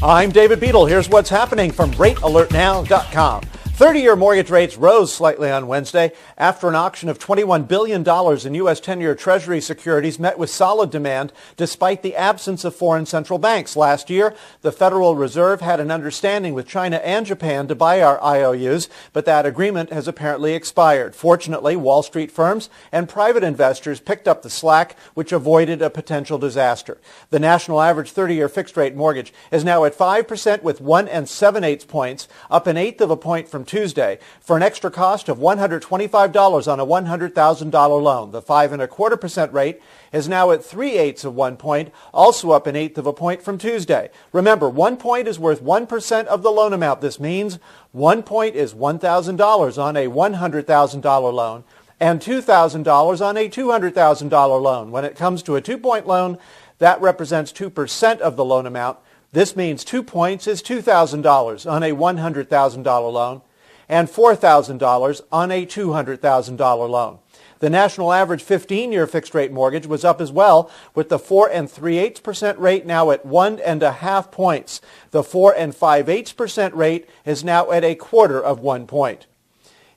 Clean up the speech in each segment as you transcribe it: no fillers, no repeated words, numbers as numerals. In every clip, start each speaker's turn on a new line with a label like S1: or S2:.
S1: I'm David Beadle. Here's what's happening from RateAlertNow.com. 30-year mortgage rates rose slightly on Wednesday after an auction of $21 billion in U.S. 10-year Treasury securities met with solid demand despite the absence of foreign central banks. Last year, the Federal Reserve had an understanding with China and Japan to buy our IOUs, but that agreement has apparently expired. Fortunately, Wall Street firms and private investors picked up the slack, which avoided a potential disaster. The national average 30-year fixed-rate mortgage is now at 5% with 1 7/8 points, up an eighth of a point from Tuesday, for an extra cost of $125 on a $100,000 loan. The 5.25% rate is now at 3/8 of 1 point, also up an eighth of a point from Tuesday. Remember, 1 point is worth 1% of the loan amount. This means 1 point is $1,000 on a $100,000 loan and $2,000 on a $200,000 loan. When it comes to a 2-point loan, that represents 2% of the loan amount. This means 2 points is $2,000 on a $100,000 loan and $4,000 on a $200,000 loan. The national average 15-year fixed-rate mortgage was up as well, with the 4 3/8% rate now at 1.5 points. The 4 5/8% rate is now at 1/4 of 1 point.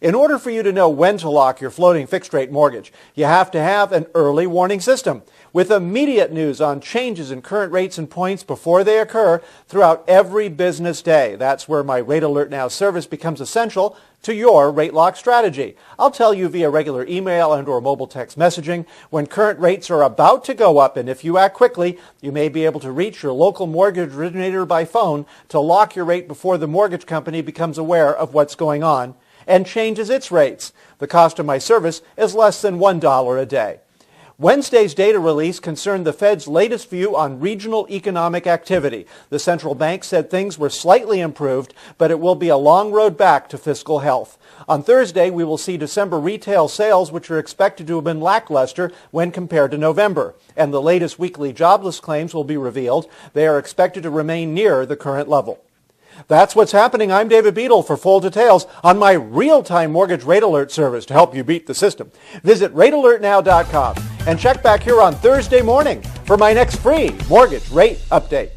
S1: In order for you to know when to lock your floating fixed-rate mortgage, you have to have an early warning system with immediate news on changes in current rates and points before they occur throughout every business day. That's where my Rate Alert Now service becomes essential to your rate lock strategy. I'll tell you via regular email and or mobile text messaging when current rates are about to go up, and if you act quickly, you may be able to reach your local mortgage originator by phone to lock your rate before the mortgage company becomes aware of what's going on and changes its rates. The cost of my service is less than $1 a day. Wednesday's data release concerned the Fed's latest view on regional economic activity. The central bank said things were slightly improved, but it will be a long road back to fiscal health. On Thursday, we will see December retail sales, which are expected to have been lackluster when compared to November. And the latest weekly jobless claims will be revealed. They are expected to remain near the current level. That's what's happening. I'm David Beadle. For full details on my real-time mortgage rate alert service to help you beat the system, visit RateAlertNow.com and check back here on Thursday morning for my next free mortgage rate update.